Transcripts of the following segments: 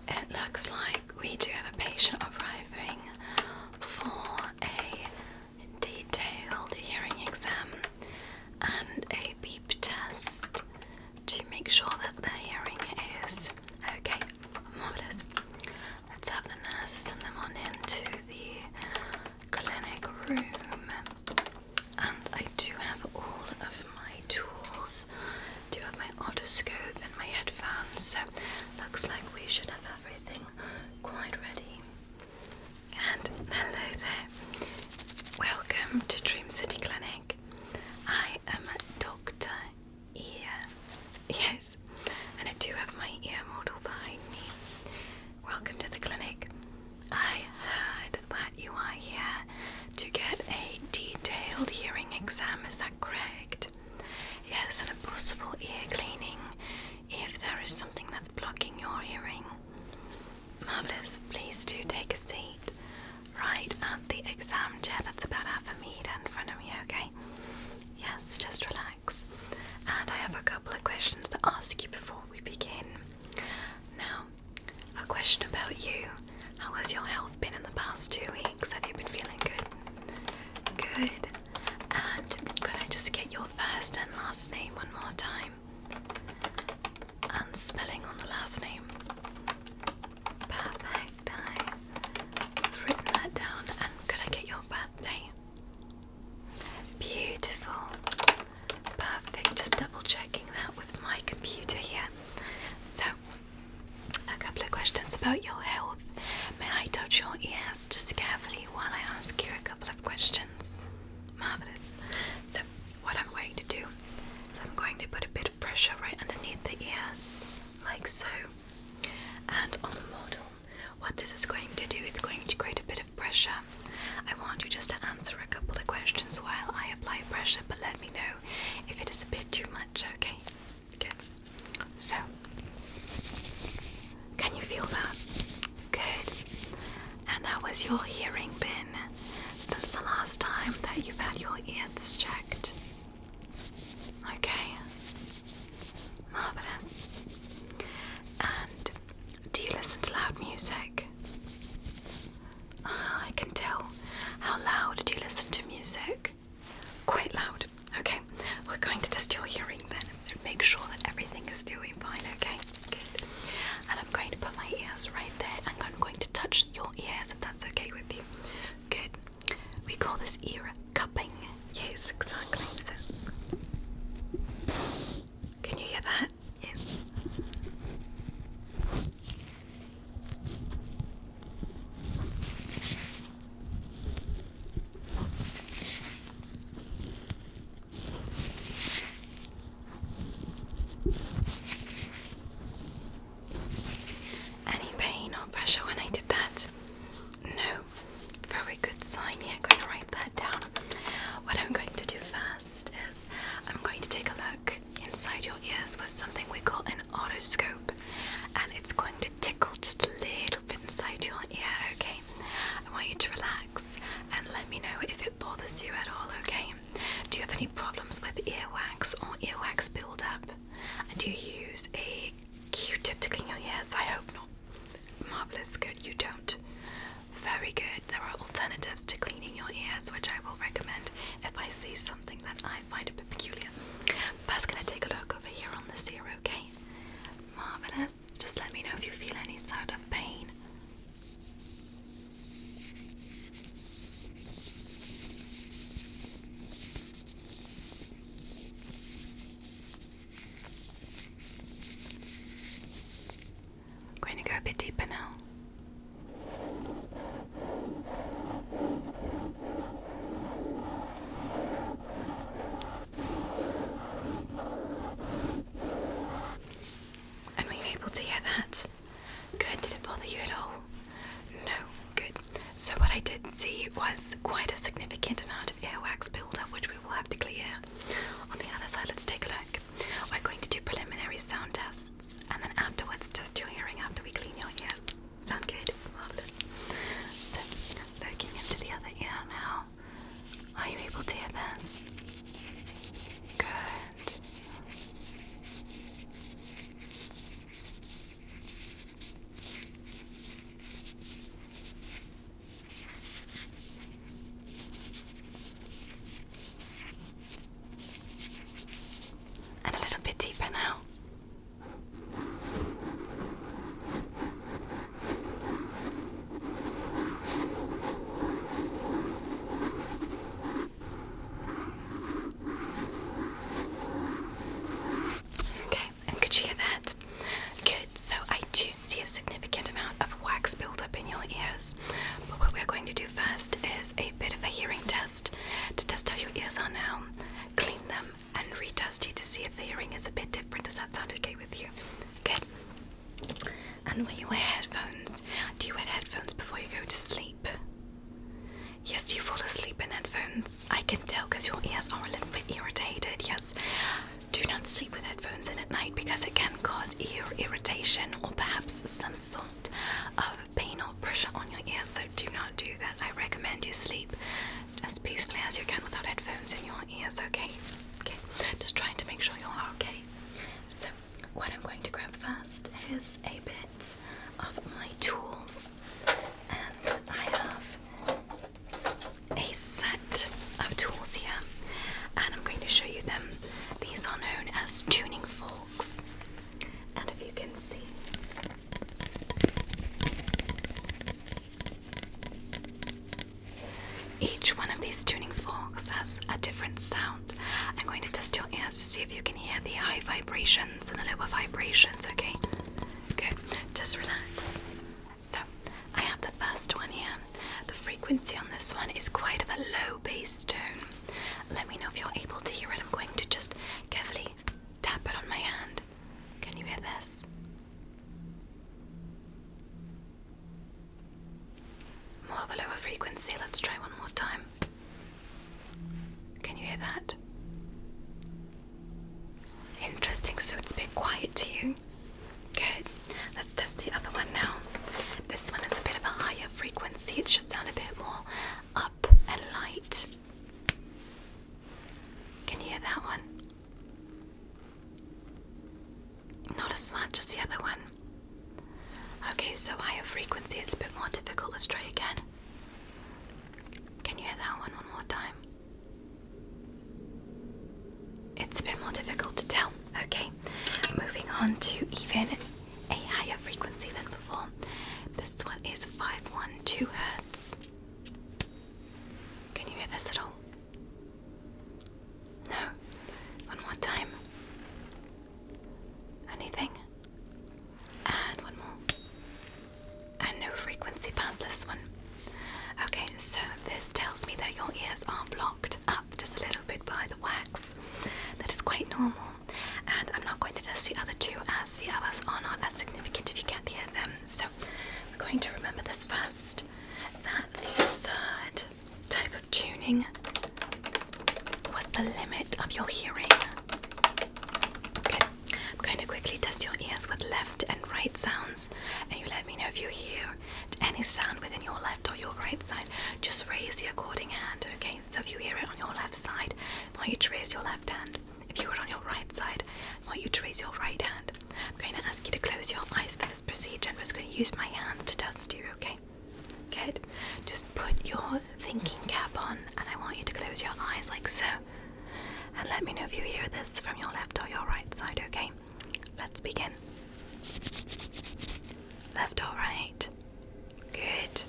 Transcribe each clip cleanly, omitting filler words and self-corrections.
It looks like we do have a patient arriving for a detailed hearing exam and a beep test to make sure that the hearing is okay. Marvelous. Let's have the nurse send them on into the clinic room. And I do have all of my tools. I do have my otoscope and my headphones, so looks like we should have everything quite ready. And hello there. Welcome to Dream City Clinic. I am Dr. Ear. Yes, and I do have my ear model behind me. Welcome to the clinic. I heard that you are here to get a detailed hearing exam, is that correct? Yes, and a possible ear cleaning if there is something that's blocking your hearing. Marvelous, please do take a seat right at the exam chair that's about half a meter in front of me, okay? Yes, just relax. And I have a couple of questions to ask you before we begin. Now, a question about you. How has your health been in the past 2 weeks? Have you been feeling good? Good. And could I just get your first and last name one more time? And spelling on the last name. Perfect. I've written that down. And could I get your birthday? Beautiful. Perfect. Just double checking that with my computer here. So, a couple of questions about your health. May I touch your ears just carefully while I ask you a couple of questions? Marvelous. So, what I'm going to do is I'm going to put a bit of pressure right underneath the ears, like so. And on the model, what this is going to do, it's going to create a bit of pressure. I want you just to answer a couple of questions while I apply pressure, but let me know if it is a bit too much, okay? Good. So, can you feel that? Good. And how has your hearing been since the last time that you've had your ears checked? Okay. Marvelous. And do you listen to loud music? I can tell. How loud do you listen to music? Quite loud. Okay. We're going to test your hearing then and make sure that everything is doing fine, okay? Good. And I'm going to put my ears right there and I'm going to touch your ears if that's okay with you. Good. We call this ear cupping. Yes, exactly. So, can you hear that? Yes. Any pain or pressure when I did that? No. Very good sign. Yeah, I'm going to write that down. What I'm going to do first is I'm going to take a look inside your ears with something we call an otoscope, and it's going to tickle just a little bit inside your ear, okay? I want you to relax and let me know if it bothers you at all, okay? Do you have any problems with earwax or earwax buildup? And do you use a Q-tip to clean your ears? I hope not. Marvelous, good, you don't. Very good. There are alternatives to cleaning your ears, which I will recommend if I see something that I find a bit peculiar. First, gonna take a look over here on this ear, okay? Marvelous. Just let me know if you feel any sort of pain. I'm going to go a bit deeper now. And were you able to hear that? Good. Did it bother you at all? No. Good. So what I did see was quite a significant amount of earwax buildup, which we will have to clear. On the other side, let's take a look. We're going to do preliminary sound tests, and then afterwards test your hearing after we clean your ears. And when you wear headphones, do you wear headphones before you go to sleep? Yes, do you fall asleep in headphones? I can tell because your ears are a little bit irritated, yes. Do not sleep with headphones in at night because it can cause ear irritation or perhaps some sort of pain or pressure on your ears, so do not do that. I recommend you sleep as peacefully as you can without headphones in your ears, okay? Okay, just trying to make sure you're okay. So, what I'm going to grab first is a bit of my tools, and I have a set of tools here, and I'm going to show you them. These are known as tuning forks, and if you can see, each one of these tuning forks has a different sound. I'm going to test your ears to see if you can hear the high vibrations and the lower vibrations, okay? Good, just relax. So, I have the first one here. The frequency on this one is quite of a low bass tone. Let me know if you're able to hear it. I'm going to just carefully tap it on my hand. Can you hear this? More of a lower frequency. Let's try one more time. Can you hear that? Interesting, so it's a bit quiet to you. Good. Let's test the other one now. This one is a bit of a higher frequency. It should sound a bit more up and light. Can you hear that one? Not as much as the other one. Okay, so higher frequency is a bit more difficult. Let's try again. Can you hear that one more time? It's a bit more difficult to tell. Okay, moving on to even a higher frequency than before. This one is 512 Hertz. Can you hear this at all? No. One more time. Anything? And one more. And no frequency past this one. Okay, so this tells me that your ears are blocked up just a little bit by the wax. That is quite normal. And I'm not going to test the other two as the others are not as significant if you can't hear them. So we're going to remember this first. That the third type of tuning was the limit of your hearing. Good. I'm going to quickly test your ears with left and right sounds, and you let me know if you hear any sound within your left or your right side. Just raise the according hand, okay? So if you hear it on your left side, I want you to raise your left hand. If you hear it on your right side, I want you to raise your right hand. I'm going to ask you to close your eyes for this procedure. I'm just going to use my hand to test you, okay? Good. Just put your thinking cap on, and I want you to close your eyes like so. And let me know if you hear this from your left or your right side, okay? Let's begin. Left or right? Good.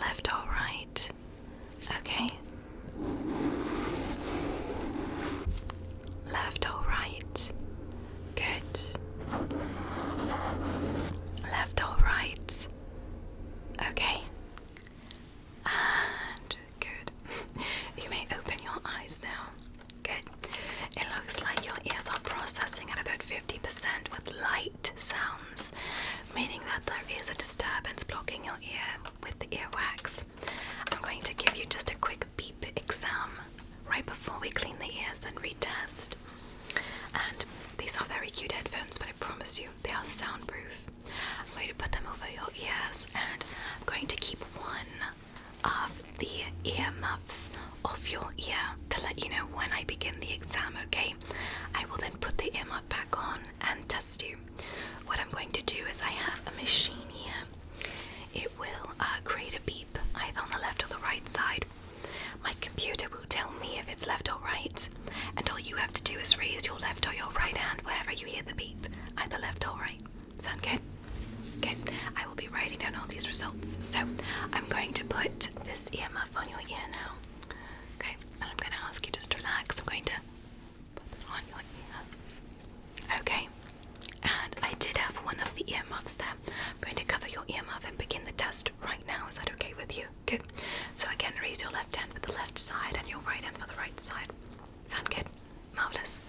Left or right? Okay. Left or right? Good. Left or right? Okay. And good. You may open your eyes now. Good. It looks like your ears are processing at about 50% with light sounds, meaning that there is a disturbance blocking your ear with the earwax. I'm going to give you just a quick beep exam right before we clean the ears and retest. And these are very cute headphones, but I promise you they are soundproof. I'm going to put them over your ears, and I'm going to keep one of the ear muffs off your ear to let you know when I begin the exam, okay? I will then put the ear muff back on and test you. What I'm going to do is I have a machine here. It will create a beep either on the left or the right side. My computer will tell me if it's left or right, and all you have to do is raise your left or your right hand wherever you hear the beep, either left or right. Sound good? Good. I will be writing down all these results. So I'm going to put this ear muff on your ear now. Okay, and I'm going to ask you just to relax. I'm going to put it on your ear. Okay, and I did have one of the ear muffs there. I'm going to cover your ear muff and begin the test right now. Is that okay with you? Good. So again, raise your left hand for the left side and your right hand for the right side. Sound good? Marvelous.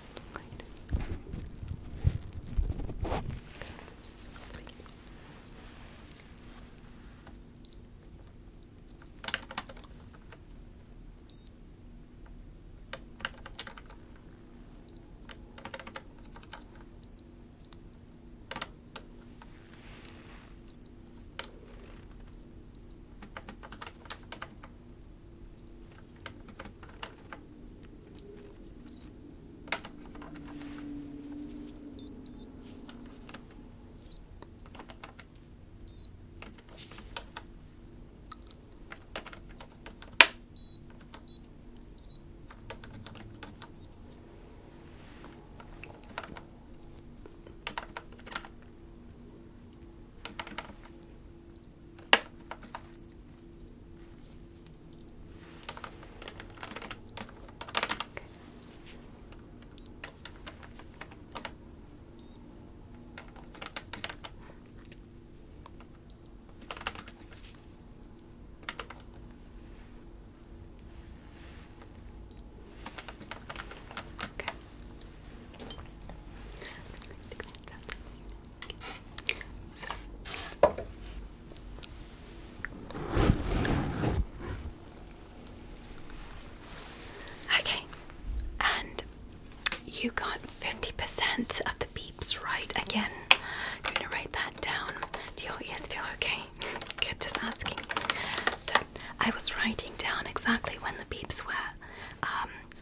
I was writing down exactly when the beeps were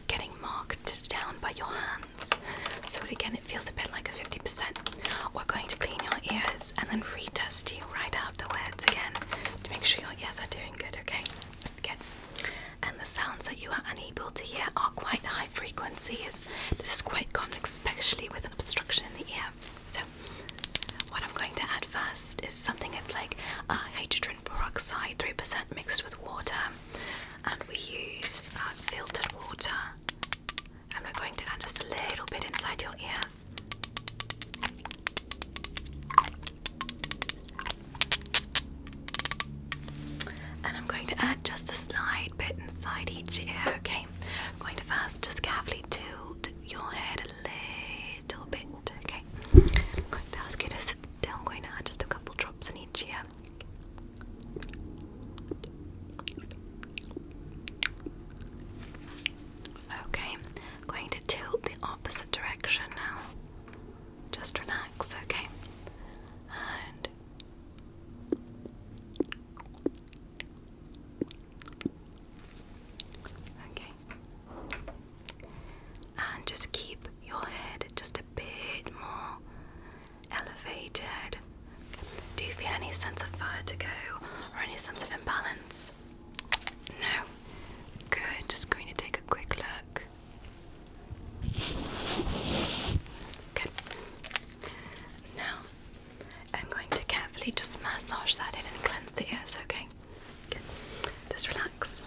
getting marked down by your hands. So again, it feels a bit like a 50%. We're going to clean your ears and then retest you right afterwards again to make sure your ears are doing good, okay? Good. And the sounds that you are unable to hear are quite high frequencies. This is quite common, especially with an obstruction in the ear. So what I'm going to add first is something that's like hydrogen peroxide, 3% mixed with water. And we use filtered water. And we're going to add just a little bit inside your ears. And I'm going to add just a slight bit inside each ear, okay? I'm going to first just carefully tilt your head a little bit, okay? I'm going to ask you to sit still. I'm going to add just a couple drops in each ear. Okay, I'm going to tilt the opposite direction now. Just relax, okay? And okay. And just keep your head just a bit more elevated. Do you feel any sense of vertigo or any sense of imbalance? No? Good, just going to take a quick look. Good. Now, I'm going to carefully just massage that in and cleanse the ears, okay? Good. Just relax.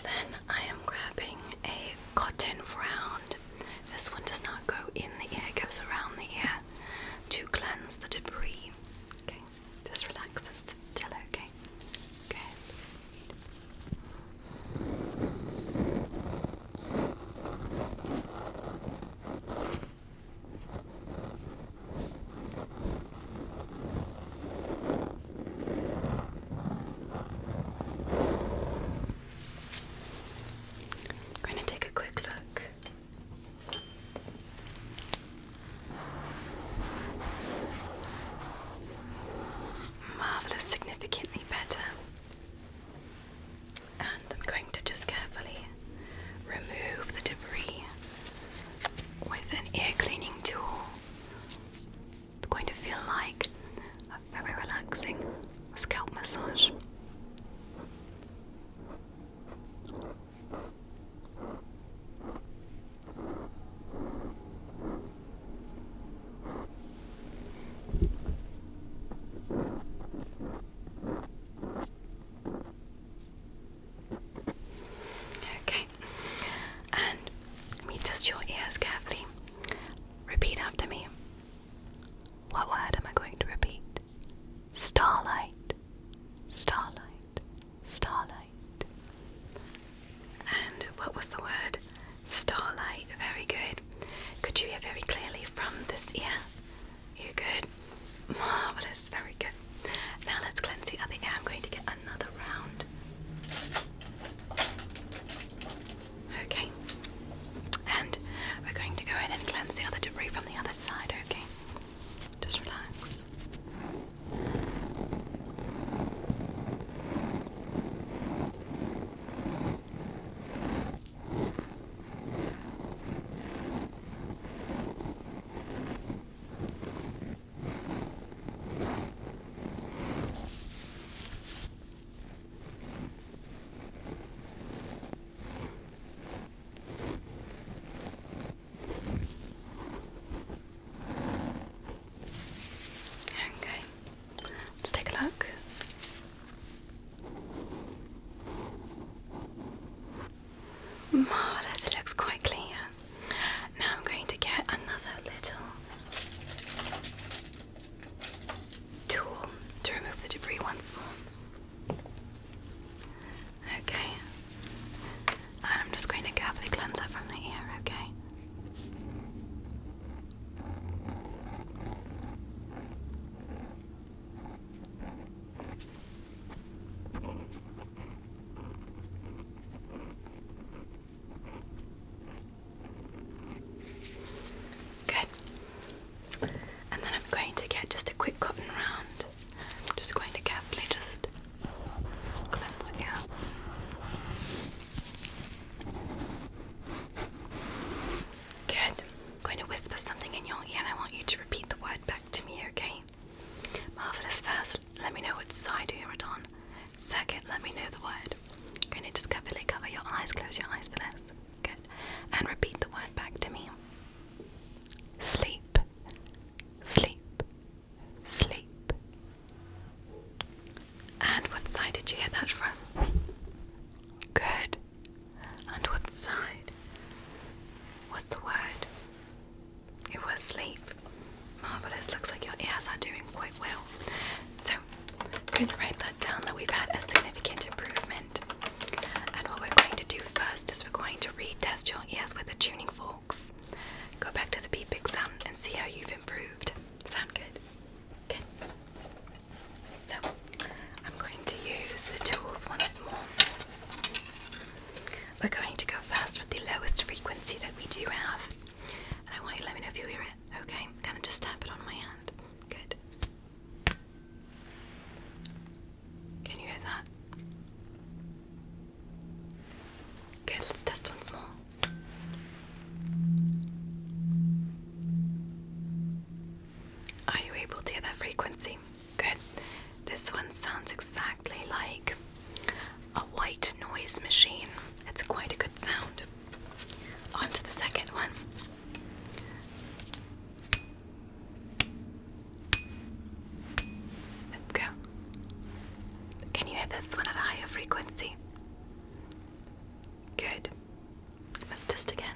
Then I am grabbing a cotton round. This one does not go in the ear, it goes around the ear to cleanse the debris. Okay, just relax and sit still, okay? Good. I'm going to take a quick look. Marvelous, significantly better. And I'm going to just carefully remove the debris with an ear cleaning tool. It's going to feel like a very relaxing scalp massage. Okay, and let me test your ears carefully. Repeat after me. What word am I going to repeat? Starlight, starlight, starlight. And what was the word? Starlight. Very good. Could you hear very clearly from this ear? You good? Marvelous. Very good. Now let's cleanse the other ear. I'm going to get another round. Okay. And we're going to go in and cleanse the other debris from the other side, okay? Just relax. your ear and I want you to repeat the word back to me, okay? Marvelous. First, let me know which side you hear it on. Second, let me know the word. I'm going to just cover your eyes, close your eyes for this. Good. And repeat the word back to me. Sleep. Sleep. Sleep. And what side did you hear that from? Good. And what side was the word? It was sleep. Marvelous. Looks like your ears are doing quite well. So, I'm going to write that down that we've had a significant improvement. And what we're going to do first is we're going to retest your ears with the tuning forks. Go back to the beep exam and see how you've improved. Sound good? Good. So, I'm going to use the tools once more. We're going to go first with the lowest frequency that we do have. And I want you to let me know if you hear it, okay? Kind of just tap it on my hand. Good. Can you hear that? Good, let's test once more. Are you able to hear that frequency? Good. This one sounds exactly like a white noise machine. It's quite a good sound. On to the second one. Let's go. Can you hear this one at a higher frequency? Good. Let's test again.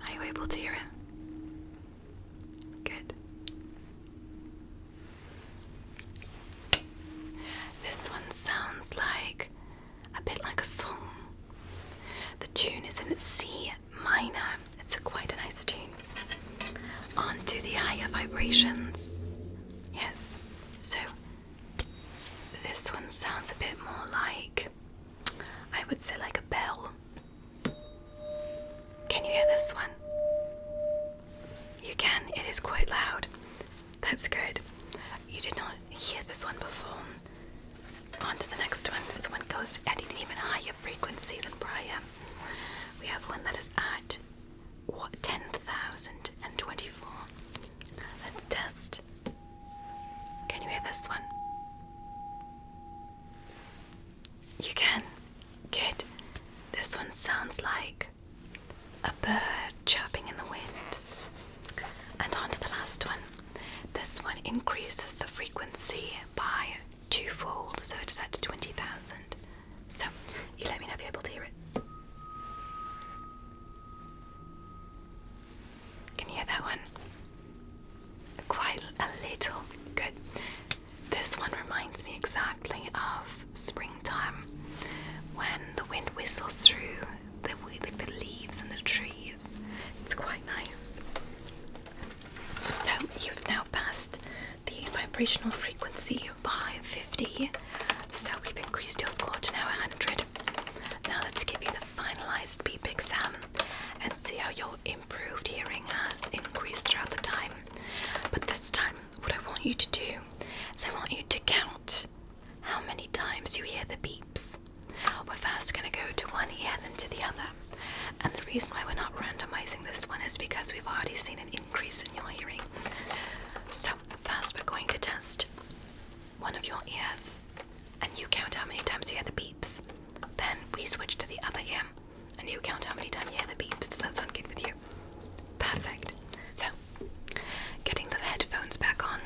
Are you able to hear it? Good. This one sounds like a bit like a song. The tune is in C minor. It's quite a nice tune. On to the higher vibrations. Yes. So this one sounds a bit more like, I would say, like a bell. Can you hear this one? You can. It is quite loud. That's good. You did not hear this one before. On to the next one. This one goes at an even higher frequency than prior. We have one that is at 10,024. Let's test. Can you hear this one? You can. Good. This one sounds like a bird chirping in the wind. And on to the last one. This one increases the frequency by twofold, so it is at 20,000. So, you let me know if you're able to hear it. Can you hear that one? Quite a little. Good. This one reminds me exactly of springtime, when the wind whistles through the leaves and the trees. It's quite nice. So, you've now passed the vibrational frequency by 50, so we've increased your score to now 100. Now let's give you the finalized beep exam and see how your improved hearing has increased throughout the time. But this time, what I want you to do is I want you to count how many times you hear the beeps. We're first going to go to one ear and then to the other. And the reason why we're not randomizing this one is because we've already seen an increase in your hearing. So first we're going to test one of your ears, and you count how many times you hear the beeps. Then we switch to the other ear, and you count how many times you hear the beeps. Does that sound good with you? Perfect. So, getting the headphones back on.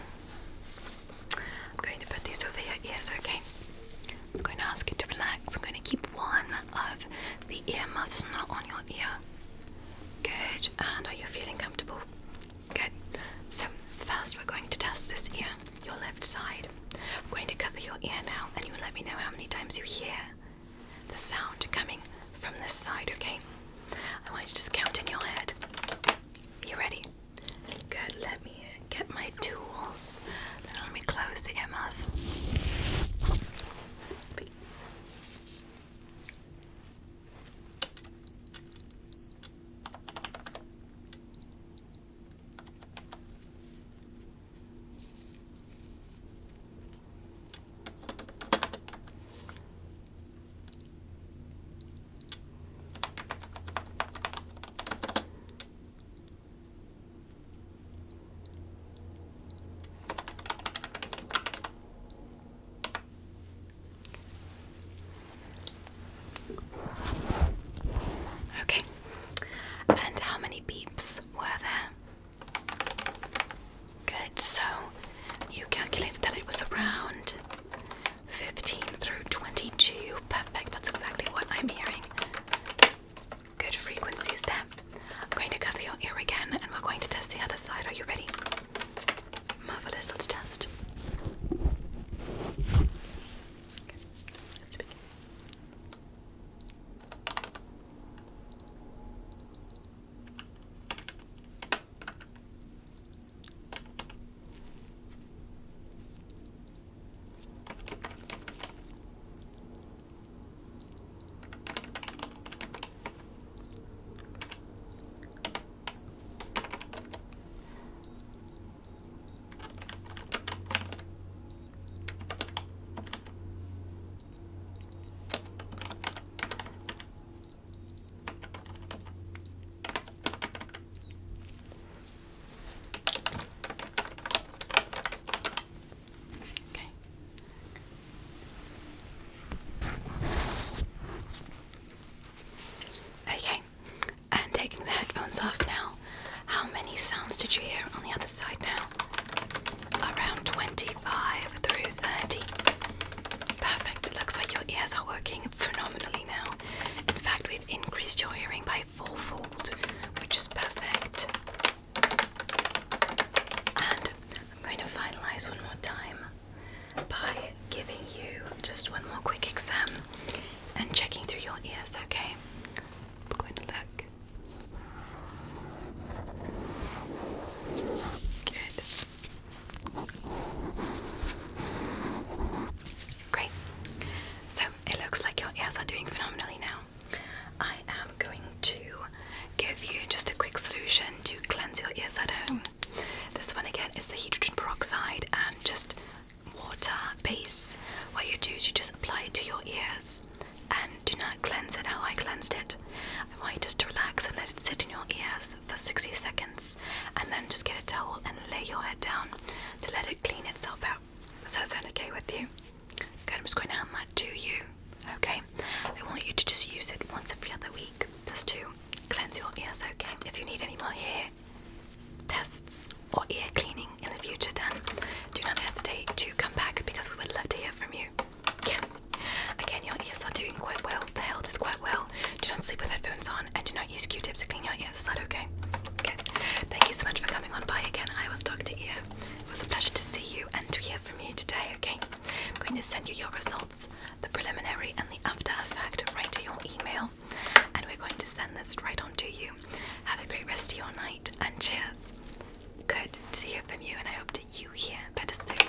I'm going to put these over your ears, okay? I'm going to ask you to relax. I'm going to keep one of the earmuffs not on your ear. Good. And are you feeling comfortable? Good. So, first we're going to test this ear, your left side. I'm going to cover your ear now, and you let me know how many times you hear the sound coming from this side, okay? I want you to just count in your did you hear on the other side now? Around 25 through 30. Perfect. It looks like your ears are working phenomenally now. In fact, we've increased your hearing by fourfold, which is perfect. And I'm going to finalize one more time by giving you just one more quick exam and checking through your ears, okay? I'm going to look. Good. Great. So it looks like your ears are doing phenomenally now. I am going to give you just a quick solution to cleanse your ears at home. This one again is the hydrogen peroxide and just water base. What you do is you just apply it to your ears and do not cleanse it how I cleansed it. I want you just to relax and let it sit in your ears for 60 seconds and then just get a towel and lay your head down to let it clean itself out. Does that sound okay with you? Good, I'm just going to hand that to you. Okay, I want you to just use it once every other week just to cleanse your ears, okay? If you need any more hair tests or ear cleaning in the future, then do not hesitate to come back because we would love to hear from you. Yes. Again, your ears are doing quite well. The health is quite well. Do not sleep with headphones on and do not use Q-tips to clean your ears. Is that okay? Good. Thank you so much for coming on by again. I was Dr. Ear. It was a pleasure to see you and to hear from you today, okay? I'm going to send you your results, the preliminary and the after effect, right to your email. And we're going to send this right on to you. Have a great rest of your night and cheers. Good to hear from you, and I hope that you hear better soon.